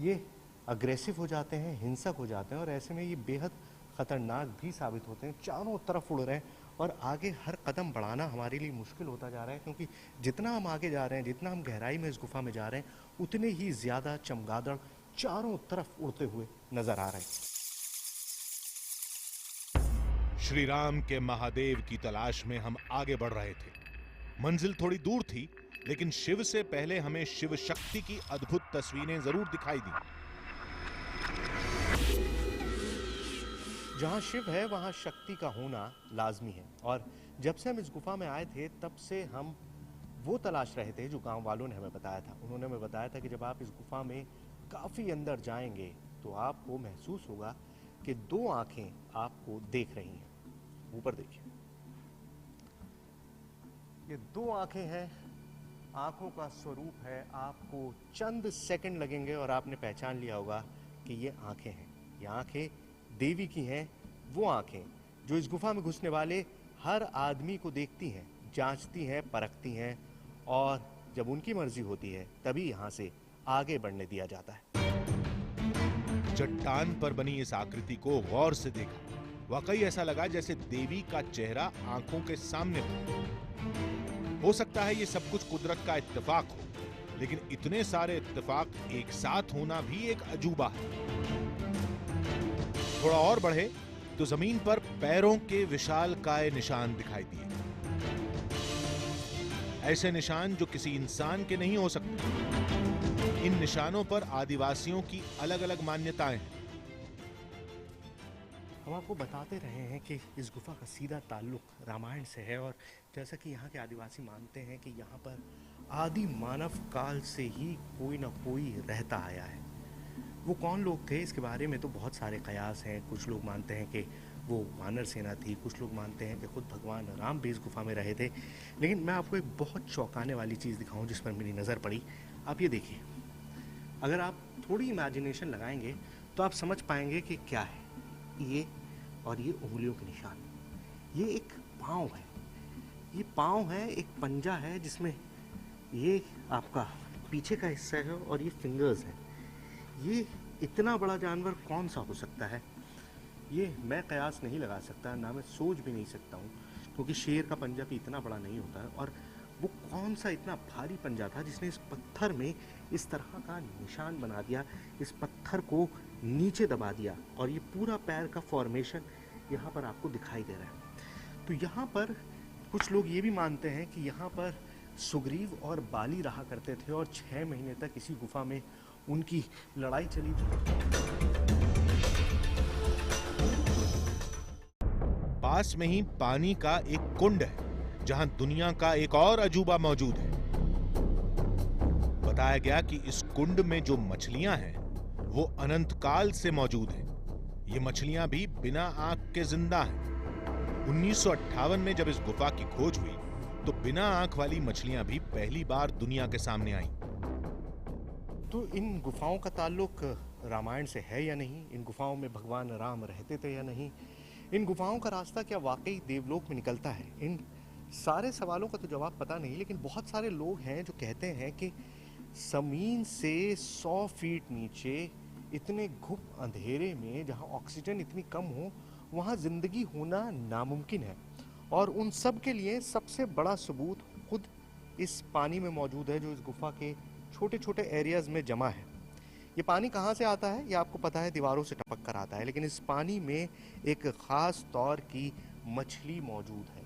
ये अग्रेसिव हो जाते हैं, हिंसक हो जाते हैं और ऐसे में ये बेहद खतरनाक भी साबित होते हैं। चारों तरफ उड़ रहे हैं और आगे हर कदम बढ़ाना हमारे लिए मुश्किल होता जा रहा है, क्योंकि जितना हम आगे जा रहे हैं, जितना हम गहराई में इस गुफा में जा रहे हैं, उतने ही ज्यादा चमगादड़ चारों तरफ उड़ते हुए नजर आ रहे हैं। श्री राम के महादेव की तलाश में हम आगे बढ़ रहे थे। मंजिल थोड़ी दूर थी, लेकिन शिव से पहले हमें शिव शक्ति की अद्भुत तस्वीरें जरूर दिखाई दी। जहाँ शिव है वहाँ शक्ति का होना लाजमी है, और जब से हम इस गुफा में आए थे तब से हम वो तलाश रहे थे जो गांव वालों ने हमें बताया था। उन्होंने हमें बताया था कि जब आप इस गुफा में काफ़ी अंदर जाएंगे तो आपको महसूस होगा कि दो आंखें आपको देख रही हैं। ऊपर देखिए, ये दो आंखें हैं। आंखों का स्वरूप है, आपको चंद सेकंड लगेंगे और आपने पहचान लिया होगा कि ये आंखें हैं। ये आंखें देवी की हैं, वो आंखें जो इस गुफा में घुसने वाले हर आदमी को देखती हैं, जांचती हैं, परखती हैं, और जब उनकी मर्जी होती है तभी यहाँ से आगे बढ़ने दिया जाता है। चट्टान पर बनी इस आकृति को गौर से देखा। वाकई ऐसा लगा जैसे देवी का चेहरा आंखों के सामने हो सकता है ये सब कुछ कुदरत का इत्तेफाक हो, लेकिन इतने सारे इत्तेफाक एक साथ होना भी एक अजूबा है। थोड़ा और बढ़े तो जमीन पर पैरों के विशालकाय निशान दिखाई दिए। ऐसे निशान जो किसी इंसान के नहीं हो सकते। इन निशानों पर आदिवासियों की अलग अलग मान्यताएं हैं। हम आपको बताते रहे हैं कि इस गुफा का सीधा ताल्लुक रामायण से है, और जैसा कि यहाँ के आदिवासी मानते हैं कि यहाँ पर आदि मानव काल से ही कोई ना कोई रहता आया है। वो कौन लोग थे इसके बारे में तो बहुत सारे कयास हैं। कुछ लोग मानते हैं कि वो वानर सेना थी, कुछ लोग मानते हैं कि खुद भगवान राम भी इस गुफा में रहे थे। लेकिन मैं आपको एक बहुत चौंकाने वाली चीज़ दिखाऊं जिस पर मेरी नज़र पड़ी। आप ये देखिए, अगर आप थोड़ी इमेजिनेशन लगाएंगे तो आप समझ पाएंगे कि क्या है ये, और ये उंगलियों के निशान। ये एक पाँव है, ये पाँव है, एक पंजा है जिसमें ये आपका पीछे का हिस्सा है और ये फिंगर्स हैं। ये इतना बड़ा जानवर कौन सा हो सकता है, ये मैं कयास नहीं लगा सकता, ना मैं सोच भी नहीं सकता हूँ, क्योंकि शेर का पंजा भी इतना बड़ा नहीं होता है। और वो कौन सा इतना भारी पंजा था जिसने इस पत्थर में इस तरह का निशान बना दिया, इस पत्थर को नीचे दबा दिया, और ये पूरा पैर का फॉर्मेशन यहाँ पर आपको दिखाई दे रहा है। तो यहाँ पर कुछ लोग ये भी मानते हैं कि यहाँ पर सुग्रीव और बाली रहा करते थे, और 6 महीने तक इसी गुफा में उनकी लड़ाई चली थी। पास में ही पानी का एक कुंड है जहां दुनिया का एक और अजूबा मौजूद है। बताया गया कि इस कुंड में जो मछलियां हैं वो अनंत काल से मौजूद हैं। ये मछलियां भी बिना आंख के जिंदा हैं। 1958 में जब इस गुफा की खोज हुई तो बिना आंख वाली मछलियां भी पहली बार दुनिया के सामने आईं। तो इन गुफाओं का ताल्लुक रामायण से है या नहीं? इन गुफाओं में भगवान राम रहते थे या नहीं? इन गुफाओं का रास्ता क्या वाकई देवलोक में निकलता है? इन सारे सवालों का तो जवाब पता नहीं, लेकिन बहुत सारे लोग हैं जो कहते हैं कि जमीन से 100 फीट नीचे इतने घुप अंधेरे में जहां ऑक्सीजन इतनी कम हो, वहां जिंदगी होना नामुमकिन है। और उन सब के लिए सबसे बड़ा सबूत खुद इस पानी में मौजूद है जो इस गुफा के छोटे छोटे एरियाज में जमा है। ये पानी कहाँ से आता है ये आपको पता है, दीवारों से टपक कर आता है। लेकिन इस पानी में एक खास तौर की मछली मौजूद है,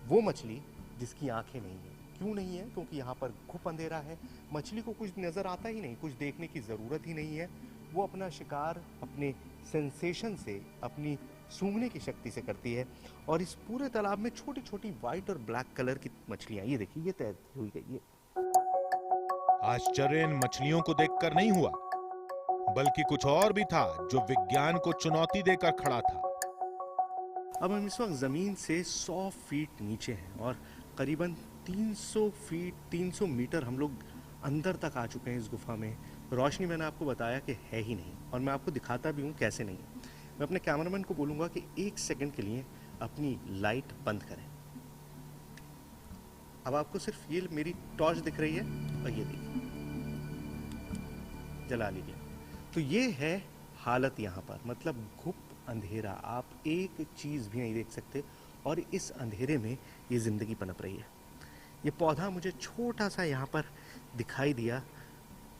वो मछली जिसकी आंखें नहीं है। क्यों नहीं है? क्योंकि यहाँ पर घुप अंधेरा है, मछली को कुछ नज़र आता ही नहीं, कुछ देखने की ज़रूरत ही नहीं है। वो अपना शिकार अपने सेंसेशन से, अपनी सूंघने की शक्ति से करती है। और इस पूरे तालाब में छोटी छोटी वाइट और ब्लैक कलर की मछलियाँ, ये देखिए, ये तैरती हुई गई। ये आश्चर्य इन मछलियों को देखकर नहीं हुआ, बल्कि कुछ और भी था जो विज्ञान को चुनौती देकर खड़ा था। अब हम इस वक्त ज़मीन से 100 फीट नीचे हैं और करीबन 300 मीटर हम लोग अंदर तक आ चुके हैं इस गुफा में। रोशनी मैंने आपको बताया कि है ही नहीं, और मैं आपको दिखाता भी हूँ कैसे नहीं है। मैं अपने कैमरामैन को बोलूँगा कि 1 सेकंड के लिए अपनी लाइट बंद करें। अब आपको सिर्फ ये मेरी टॉर्च दिख रही है, और ये देखिए, जला लीजिए। तो ये है हालत यहाँ पर, मतलब घुप अंधेरा, आप एक चीज़ भी नहीं देख सकते और इस अंधेरे में ये ज़िंदगी पनप रही है। ये पौधा मुझे छोटा सा यहाँ पर दिखाई दिया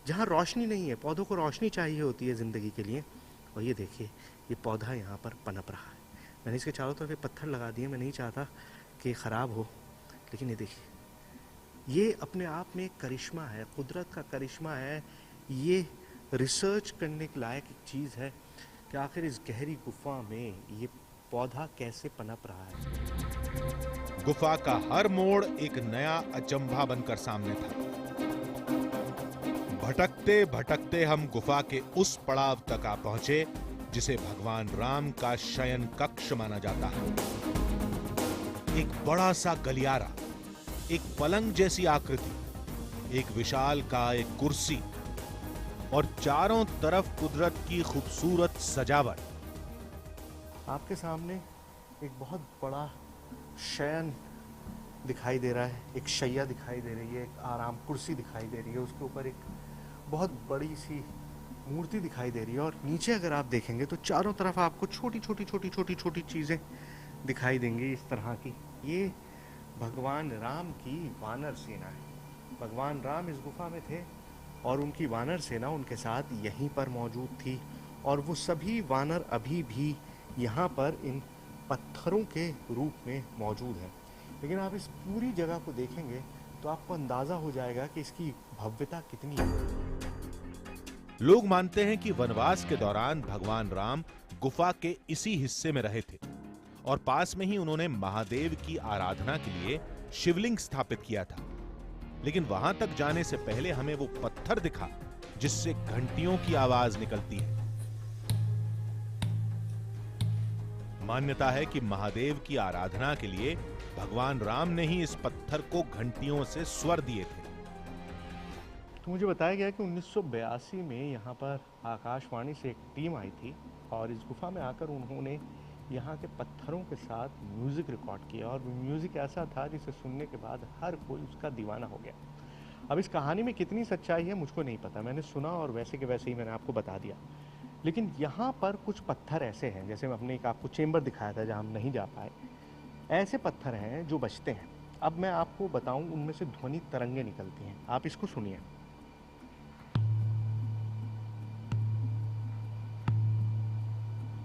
जहाँ रोशनी नहीं है। पौधों को रोशनी चाहिए होती है ज़िंदगी के लिए, और ये देखिए ये पौधा यहाँ पर पनप रहा है। मैंने इसके चारों तरफ पत्थर लगा दिए, मैं नहीं चाहता कि ख़राब हो, लेकिन ये देखिए ये अपने आप में एक करिश्मा है, कुदरत का करिश्मा है। ये रिसर्च करने के लायक एक चीज़ है कि आखिर इस गहरी गुफा में ये पौधा कैसे पनप रहा है। गुफा का हर मोड़ एक नया अचंभा बनकर सामने था। भटकते भटकते हम गुफा के उस पड़ाव तक आ पहुंचे जिसे भगवान राम का शयन कक्ष माना जाता है। एक बड़ा सा गलियारा, एक पलंग जैसी आकृति, एक विशाल का एक कुर्सी और चारों तरफ कुदरत की खूबसूरत सजावट। आपके सामने एक बहुत बड़ा शयन दिखाई दे रहा है, एक शैया दिखाई दे रही है, एक आराम कुर्सी दिखाई दे रही है, उसके ऊपर एक बहुत बड़ी सी मूर्ति दिखाई दे रही है। और नीचे अगर आप देखेंगे तो चारों तरफ आपको छोटी छोटी चीज़ें दिखाई देंगी इस तरह की। ये भगवान राम की वानर सेना है। भगवान राम इस गुफा में थे और उनकी वानर सेना उनके साथ यहीं पर मौजूद थी, और वो सभी वानर अभी भी यहाँ पर इन पत्थरों के रूप में मौजूद हैं। लेकिन आप इस पूरी जगह को देखेंगे तो आपको अंदाज़ा हो जाएगा कि इसकी भव्यता कितनी है। लोग मानते हैं कि वनवास के दौरान भगवान राम गुफा के इसी हिस्से में रहे थे और पास में ही उन्होंने महादेव की आराधना के लिए शिवलिंग स्थापित किया था। लेकिन वहां तक जाने से पहले हमें वो पत्थर दिखा जिससे घंटियों की आवाज निकलती है। मान्यता है कि महादेव की आराधना के लिए भगवान राम ने ही इस पत्थर को घंटियों से स्वर दिए थे। तो मुझे बताया गया कि 1982 में यहाँ पर आकाशवाणी से एक टीम आई थी और इस गुफा में आकर उन्होंने यहाँ के पत्थरों के साथ म्यूज़िक रिकॉर्ड किया, और म्यूज़िक ऐसा था जिसे सुनने के बाद हर कोई उसका दीवाना हो गया। अब इस कहानी में कितनी सच्चाई है मुझको नहीं पता, मैंने सुना और वैसे के वैसे ही मैंने आपको बता दिया। लेकिन यहाँ पर कुछ पत्थर ऐसे हैं, जैसे हमने एक आपको चेम्बर दिखाया था जहाँ हम नहीं जा पाए, ऐसे पत्थर हैं जो बचते हैं। अब मैं आपको बताऊँ, उनमें से ध्वनि तरंगें निकलती हैं। आप इसको सुनिए।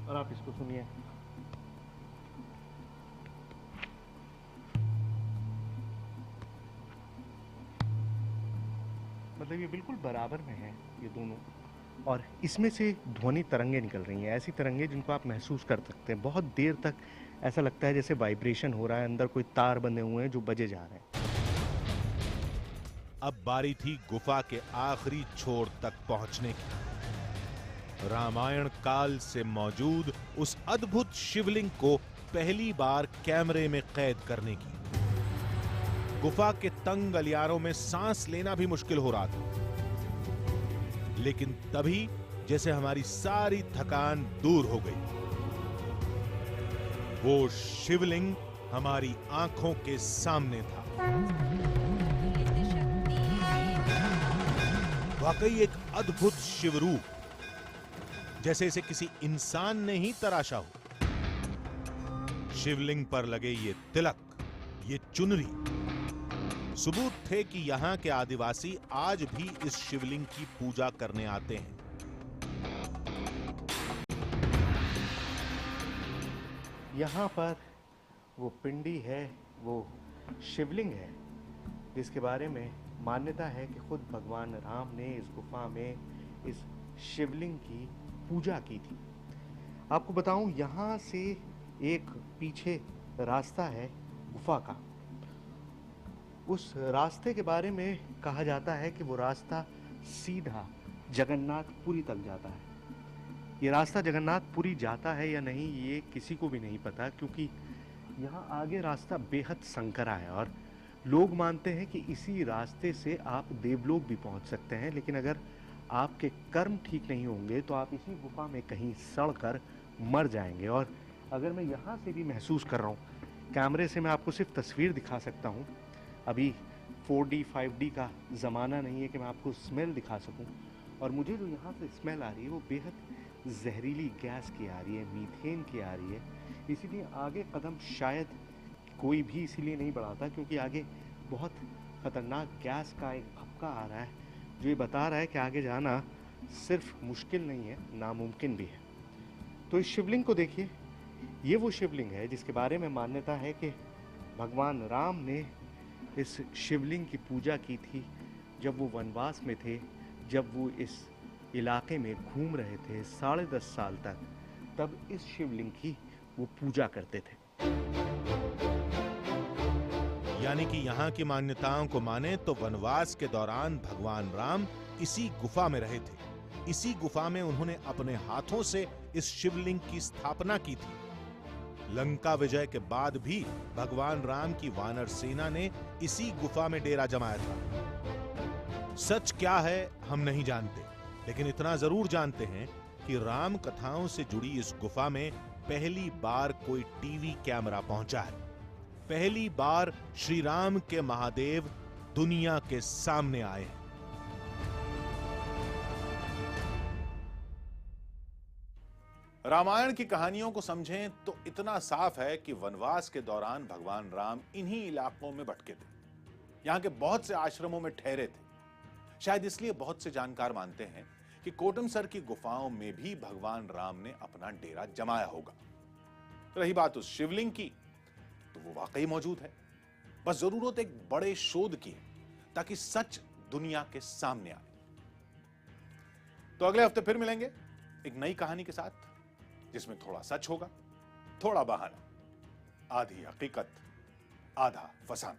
और आप इसको सुनिए। मतलब ये बिल्कुल बराबर में है ये दोनों, और इसमें से ध्वनि तरंगें निकल रही हैं, ऐसी तरंगें जिनको आप महसूस कर सकते हैं। बहुत देर तक ऐसा लगता है जैसे वाइब्रेशन हो रहा है, अंदर कोई तार बंधे हुए हैं जो बजे जा रहे हैं। अब बारी थी गुफा के आखिरी छोर तक पहुंचने की। रामायण काल से मौजूद उस अद्भुत शिवलिंग को पहली बार कैमरे में कैद करने की। गुफा के तंग गलियारों में सांस लेना भी मुश्किल हो रहा था, लेकिन तभी जैसे हमारी सारी थकान दूर हो गई। वो शिवलिंग हमारी आंखों के सामने था। वाकई एक अद्भुत शिवरूप, जैसे इसे किसी इंसान ने ही तराशा हो। शिवलिंग पर लगे ये तिलक, ये चुनरी सबूत थे कि यहां के आदिवासी आज भी इस शिवलिंग की पूजा करने आते हैं। यहाँ पर वो पिंडी है, वो शिवलिंग है, जिसके बारे में मान्यता है कि खुद भगवान राम ने इस गुफा में इस शिवलिंग की पूजा की थी। आपको बताऊं, यहाँ से एक पीछे रास्ता है गुफा का। उस रास्ते के बारे में कहा जाता है कि वो रास्ता सीधा जगन्नाथपुरी तक जाता है। ये रास्ता जगन्नाथपुरी जाता है या नहीं ये किसी को भी नहीं पता, क्योंकि यहाँ आगे रास्ता बेहद संकरा है और लोग मानते हैं कि इसी रास्ते से आप देवलोक भी पहुँच सकते हैं। लेकिन अगर आपके कर्म ठीक नहीं होंगे तो आप इसी गुफा में कहीं सड़ कर मर जाएंगे। और अगर मैं यहाँ से भी महसूस कर रहा हूँ, कैमरे से मैं आपको सिर्फ तस्वीर दिखा सकता हूँ, अभी 4D 5D का ज़माना नहीं है कि मैं आपको स्मेल दिखा सकूं। और मुझे जो यहाँ से स्मेल आ रही है वो बेहद जहरीली गैस की आ रही है, मीथेन की आ रही है। इसीलिए आगे कदम शायद कोई भी इसीलिए नहीं बढ़ाता क्योंकि आगे बहुत खतरनाक गैस का एक भपका आ रहा है जो ये बता रहा है कि आगे जाना सिर्फ मुश्किल नहीं है, नामुमकिन भी है। तो इस शिवलिंग को देखिए, ये वो शिवलिंग है जिसके बारे में मान्यता है कि भगवान राम ने इस शिवलिंग की पूजा की थी जब वो वनवास में थे, जब वो इस इलाके में घूम रहे थे 10.5 साल तक, तब इस शिवलिंग की वो पूजा करते थे। यानी कि यहाँ की मान्यताओं को माने तो वनवास के दौरान भगवान राम इसी गुफा में रहे थे। इसी गुफा में उन्होंने अपने हाथों से इस शिवलिंग की स्थापना की थी। लंका विजय के बाद भी भगवान राम की वानर सेना ने इसी गुफा में डेरा जमाया था। सच क्या है हम नहीं जानते, लेकिन इतना जरूर जानते हैं कि राम कथाओं से जुड़ी इस गुफा में पहली बार कोई टीवी कैमरा पहुंचा है। पहली बार श्री राम के महादेव दुनिया के सामने आए हैं। रामायण की कहानियों को समझें तो इतना साफ है कि वनवास के दौरान भगवान राम इन्हीं इलाकों में भटके थे। यहां के बहुत से आश्रमों में ठहरे थे। शायद इसलिए बहुत से जानकार मानते हैं कि कोटमसर की गुफाओं में भी भगवान राम ने अपना डेरा जमाया होगा। रही बात उस शिवलिंग की, तो वो वाकई मौजूद है। बस जरूरत एक बड़े शोध की है ताकि सच दुनिया के सामने आए। तो अगले हफ्ते फिर मिलेंगे एक नई कहानी के साथ, जिसमें थोड़ा सच होगा, थोड़ा बहाना, आधी हकीकत, आधा फसाना।